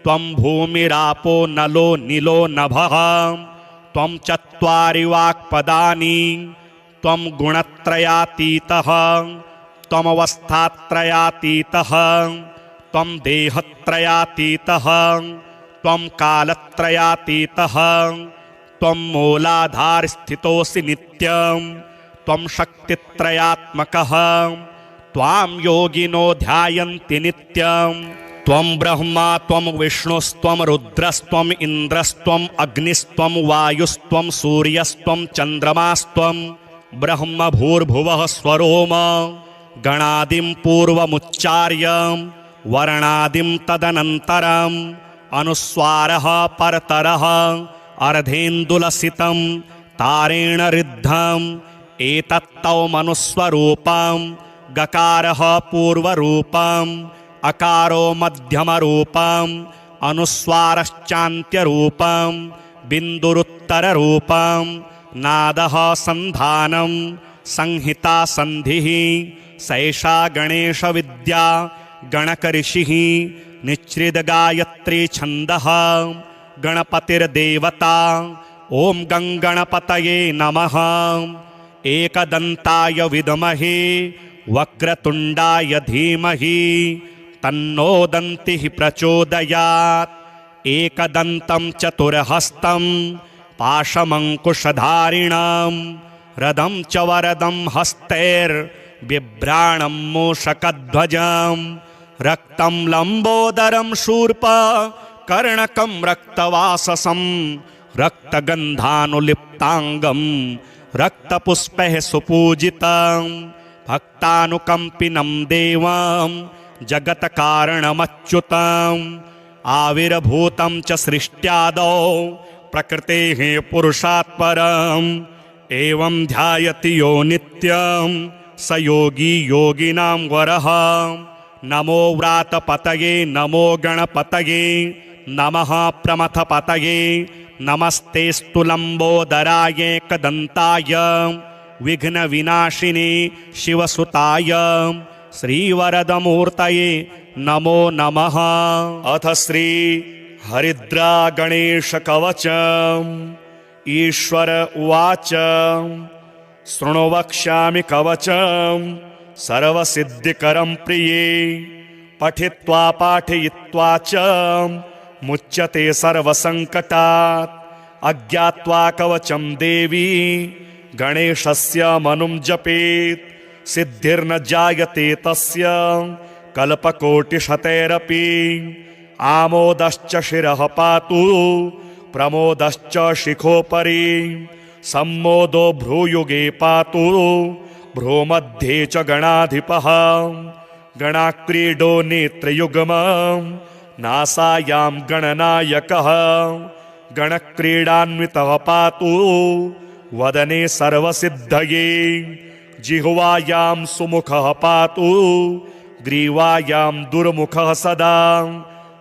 त्वं भूमिरापो नलो निलो नभः त्वं चत्वारि वाक्पदानि त्वं गुणत्रयातीतः त्वमवस्थात्रयातीतः त्वं देहत्रयातीतः त्वं कालत्रयातीतः त्वं मूलाधारस्थितोऽसि नित्यं त्वं शक्तित्रयात्मकः त्वां योगिनो ध्यायन्ति नित्यं। त्वं ब्रह्मा त्वं विष्णुस्त्वं रुद्रस्त्वम् इन्द्रस्त्वम् अग्निस्त्वं वायुस्त्वं सूर्यस्त्वं चन्द्रमास्त्वं ब्रह्म भूर्भुवः स्वरोम गणादिं पूर्वमुच्चार्य वर्णादिं तदनन्तरम् अनुस्वारः परतरः अर्धेन्दुलसितं तारेण ऋद्धम् एतत्तौ मनुस्वरूपं गकारः पूर्वरूपम् अकारो मध्यमरूपम् अनुस्वारश्चान्त्यरूपम् बिन्दुरुत्तररूपम् नादः सन्धानं संहिता सन्धिः सैषा गणेशविद्या गणकऋषिः निच्छ्रितगायत्री छन्दः गणपतिर्देवता। ॐ गङ्गणपतये नमः। एकदन्ताय विद्महे वक्रतुण्डाय धीमहि तन्नो दन्तिः प्रचोदयात्। एकदन्तं चतुर्हस्तं पाशमङ्कुशधारिणं रदं च वरदं हस्तैर्बिभ्राणं मूषकध्वजं रक्तं लम्बोदरं शूर्पकर्णकं रक्तवाससं रक्तगन्धानुलिप्ताङ्गं रक्तपुष्पैः सुपूजितं भक्तानुकम्पिनं देवं जगत्कारणमच्युतम् आविर्भूतं च सृष्ट्यादौ प्रकृतेः पुरुषात् परम् एवं ध्यायति यो नित्यं स योगी योगिनां वरः। नमो व्रातपतये नमो गणपतये नमः प्रमथपतये नमस्तेस्तु लम्बोदराय एकदन्ताय विघ्नविनाशिने शिवसुताय श्रीवरदमूर्तये नमो नमः। अथ श्री हरिद्रा गणेश कवचम्। ईश्वर उवाच शृणु वक्ष्यामि कवचम् सर्वसिद्धिकरं प्रिये पठित्वा पाठयित्वा च मुच्यते सर्वसङ्कटात्। अज्ञात्वा कवचं देवी गणेशस्य मनुं जपेत् सिद्धिर्न जायते तस्य कल्पकोटिशतैरपि। आमोदश्च शिरः पातु प्रमोदश्च शिखोपरि सम्मोदो भ्रूयुगे पातु भ्रूमध्ये च गणाधिपः। गणाक्रीडो नेत्रयुग्मं नासायां गणनायकः गणक्रीडान्वितः पातु वदने सर्वसिद्धये। जिह्वायां सुमुखः पातु ग्रीवायां दुर्मुखः सदा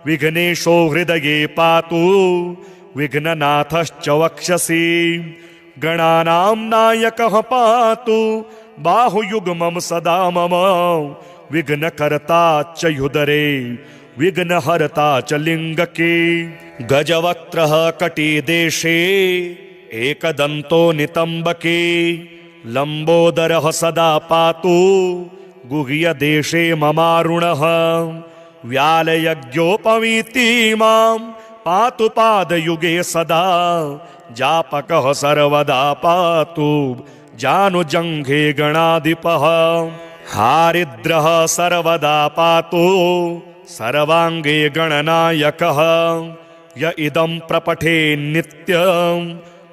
विघ्नेशो हृदये पातु विघ्ननाथश्च वक्षसि। गणानां नायकः पातु बाहुयुग्मं सदा मम विघ्नकर्ता च युदरे विघ्नहर्ता च लिङ्गके। गजवक्त्रः कटिदेशे एकदन्तो नितम्बके लम्बोदरः सदा पातु गुह्यदेशे ममारुणः। व्यालयज्ञोपवीति मां पातु पादयुगे सदा जापकः सर्वदा पातु जानुजङ्घे गणाधिपः। हारिद्रः सर्वदा पातु सर्वाङ्गे गणनायकः। य इदं प्रपठे नित्यं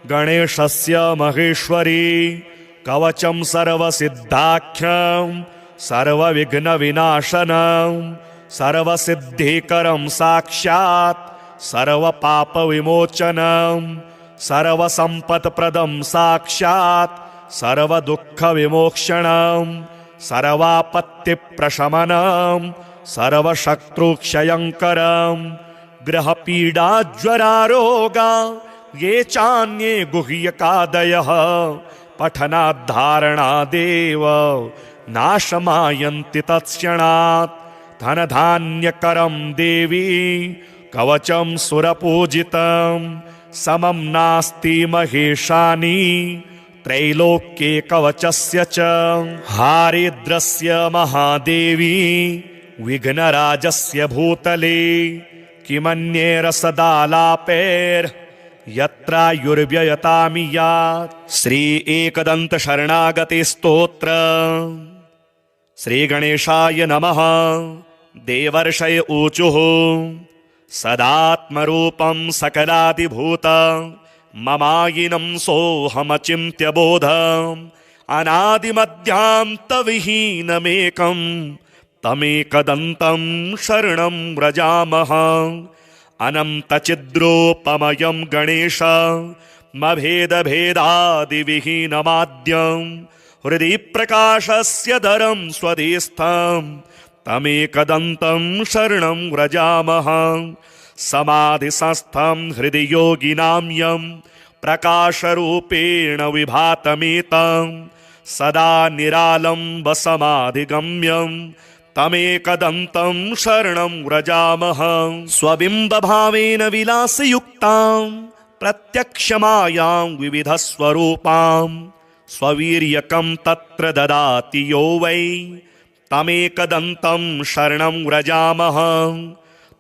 गणेशस्य महेश्वरी कवचं सर्वसिद्धाख्यं सर्वविघ्नविनाशनं सर्वसिद्धिकरं साक्षात् सर्वपापविमोचनं सर्वसम्पत्प्रदं साक्षात् सर्वदुःखविमोक्षणं सर्वापत्तिप्रशमनं सर्वशत्रुक्षयङ्करं ग्रहपीडाज्वरारोगा ये चान्ये गुह्यकादयः पठनाद्धारणादेव नाशमायन्ति तत्क्षणात्। धनधान्यकरं देवी कवचं सुरपूजितं समं नास्ति महेशानि त्रैलोक्ये कवचस्य च। हारिद्रस्य महादेवी विघ्नराजस्य भूतले किमन्ये रसदालापैर् यत्रायुर्व्ययतामि यात्। श्री एकदन्त शरणागति स्तोत्र। श्री गणेशाय नमः। देवर्षय ऊचुः सदात्मरूपं सकलादिभूत ममायिनं सोऽहमचिन्त्य बोधम् अनादिमध्यान्तविहीनमेकं तमेकदन्तं शरणं व्रजामः। अनन्तचिद्रूपमयं गणेश मभेदभेदादिविहीनमाद्यं हृदि प्रकाशस्य धरं स्वदेस्थं तमेकदन्तं शरणं व्रजामः। समाधिसंस्थं हृदि योगिनां यं प्रकाशरूपेण विभातमेतं सदा निरालम्बसमाधिगम्यं तमेकदन्तं शरणं व्रजामः स्वबिम्बभावेन विलासयुक्तां प्रत्यक्षमायां विविधस्वरूपां स्ववीर्यकं तत्र ददाति यो वै तमेकदन्तं शरणं व्रजामः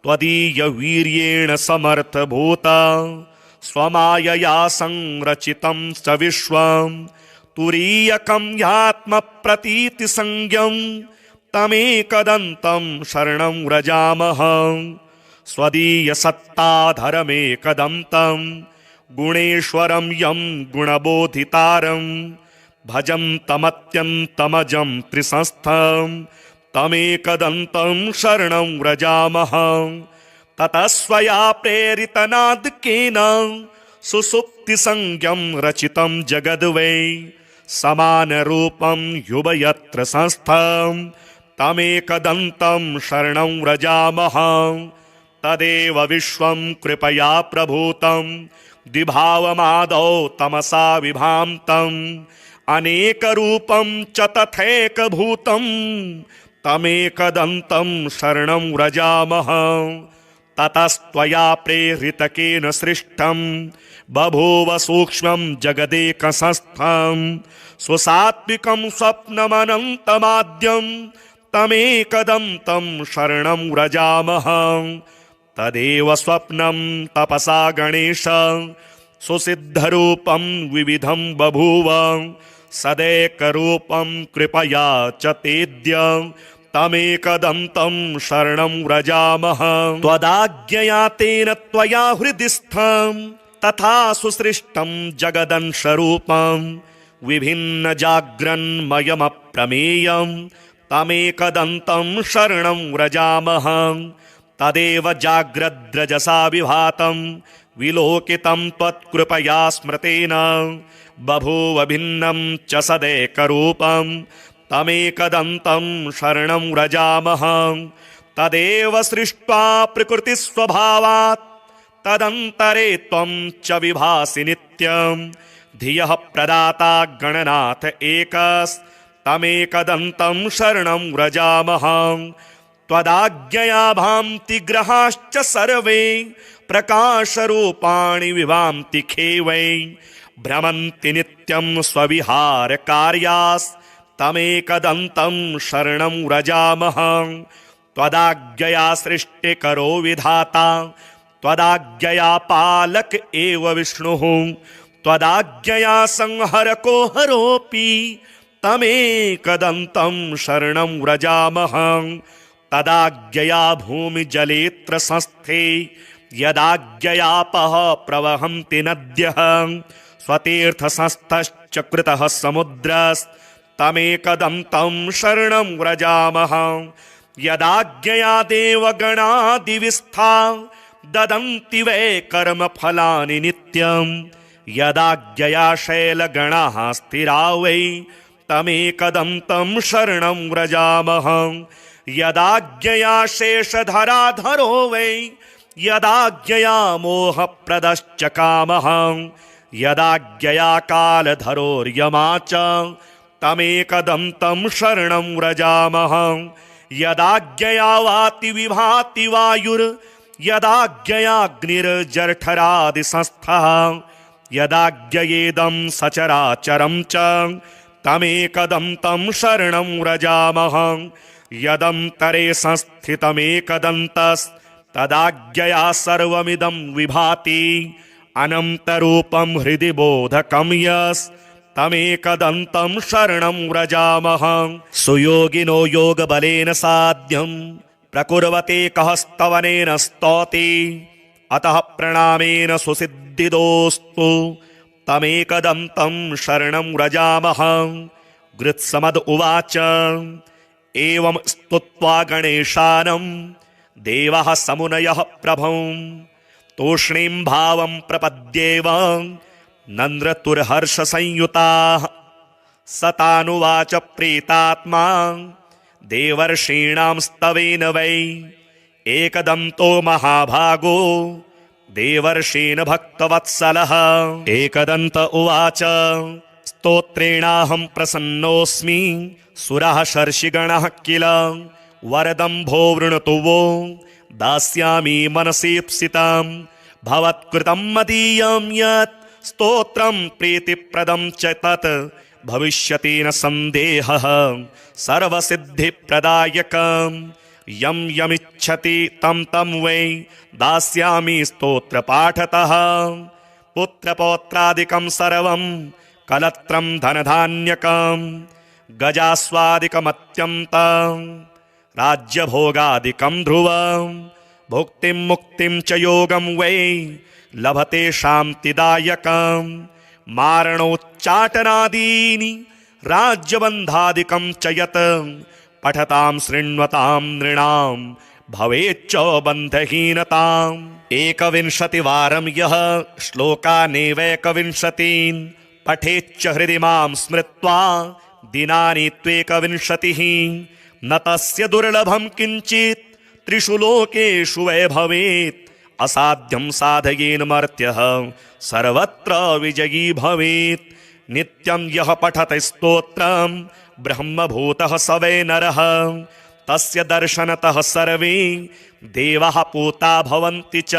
त्वदीयवीर्येण समर्थभूता स्वमायया संरचितं च विश्वं तुरीयकं ह्यात्मप्रतीतिसंज्ञं तमेकदन्तं शरणं व्रजामः स्वदीयसत्ताधरमेकदन्तं गुणेश्वरं यं गुणबोधितारं भजन्तमत्यन्तमजं त्रिसंस्थं तमेकदन्तं शरणं व्रजामः ततः स्वया प्रेरितनादकेन सुसुप्तिसंज्ञं रचितं जगद्वै समानरूपं युवयत्र संस्थं तमेकदन्तं शरणं व्रजामः तदेव विश्वं कृपया प्रभूतं द्विभावमादौ तमसा विभान्तम् अनेकरूपं च तथैकभूतं तमेकदन्तं शरणं व्रजामः ततस्त्वया प्रेरितकेन सृष्टं बभूव सूक्ष्मं जगदेकसंस्थं स्वसात्विकं स्वप्नमनन्तमाद्यं तमेकदन्तं शरणं व्रजामः तदेव स्वप्नं तपसा गणेश सुसिद्धरूपं विविधं बभूव सदैकरूपं कृपया च तेद्य तमेकदन्तं शरणं व्रजामः त्वदाज्ञया तेन त्वया हृदि स्थं तथा सुसृष्टं जगदंशरूपं विभिन्न जाग्रन्मयमप्रमेयं तमेकदन्तं शरणं व्रजामः तदेव जाग्रद्रजसा विभातं विलोकितं त्वत्कृपया स्मृतेन बभूव भिन्नं च सदैकरूपं तमेकदन्तं शरणं व्रजामः तदेव सृष्ट्वा प्रकृतिस्वभावात् तदन्तरे त्वं च विभासि नित्यं धियः प्रदाता गणनाथ एकस्तमेकदन्तं शरणं व्रजामः त्वदाज्ञया भान्ति ग्रहाश्च सर्वे प्रकाशरूपाणि विभान्ति खेवै भ्रमन्ति नित्यं स्वविहारकार्यास्तमेकदन्तं शरणं व्रजामः त्वदाज्ञया सृष्टिकरो विधाता त्वदाज्ञया पालक एव विष्णुः त्वदाज्ञया संहरको हरोऽपि तमेकदन्तं शरणं व्रजामः तदाज्ञया भूमिजलेऽत्र संस्थे यदाज्ञयापः प्रवहन्ति नद्यः स्वतीर्थसंस्थश्च कृतः समुद्रस्तमेकदन्तं शरणं व्रजामः यदाज्ञया देवगणादिविस्था ददन्ति वै कर्मफलानि नित्यं यदाज्ञया शैलगणाः स्थिरा वै तमेकदन्तं शरणं व्रजामः यदाज्ञया शेषधराधरो वै यदाज्ञया मोहप्रदश्च कामः यदाज्ञया कालधरोर्यमा च तमेकदन्तं शरणं व्रजामः यदाज्ञया वाति विभाति वायुर्यदाज्ञयाग्निर्जठरादिसंस्थः यदाज्ञयेदं सचराचरं च तमेकदन्तं शरणं व्रजामः यदन्तरे संस्थितमेकदन्तस्तदाज्ञया सर्वमिदं विभाति अनन्तरूपं हृदि बोधकं यस्तमेकदन्तं शरणं व्रजामः सुयोगिनो योगबलेन साध्यं प्रकुर्वते कः स्तवनेन स्तौति अतः प्रणामेन सुसिद्धिदोस्तु तमेकदन्तं शरणं व्रजामः गृत्समद उवाच एवं स्तुत्वा गणेशानं देवः समुनयः प्रभुं तूष्णीं भावं प्रपद्येव नन्द्रतुर्हर्षसंयुताः सतानुवाच प्रीतात्मा देवर्षीणां स्तवेन वै एकदन्तो महाभागो देवर्षीन् भक्तवत्सलः एकदन्त उवाच स्तोत्रेणाहं प्रसन्नोऽस्मि सुरः शर्षिगणः किल वरदम्भो वृणतु वो दास्यामि मनसीप्सितां भवत्कृतं मदीयं यत् स्तोत्रं प्रीतिप्रदं च तत् भविष्यति न सन्देहः सर्वसिद्धिप्रदायकं यं यमिच्छति तं तं वै दास्यामि स्तोत्रपाठतः पुत्रपौत्रादिकं सर्वं कलत्रं धनधान्यकं गजास्वादिकमत्यन्तं राज्यभोगादिकं ध्रुवं भुक्तिं मुक्तिं च योगं वै लभते शान्तिदायकं मारणोच्चाटनादीनि राज्यबन्धादिकं च यत् पठतां शृण्वतां नृणां भवेच्च बन्धहीनताम् 21 यः श्लोकानेवैकविंशतीन् पठेच्च हृदि मां स्मृत्वा दिनानि त्वेकविंशतिः न तस्य दुर्लभं किञ्चित् त्रिषु लोकेषु वै भवेत् असाध्यं साधयेन मर्त्यः सर्वत्र विजयी भवेत् नित्यं यः पठति स्तोत्रं ब्रह्मभूतः स वै नरः तस्य दर्शनतः सर्वे देवाः पूता भवन्ति च।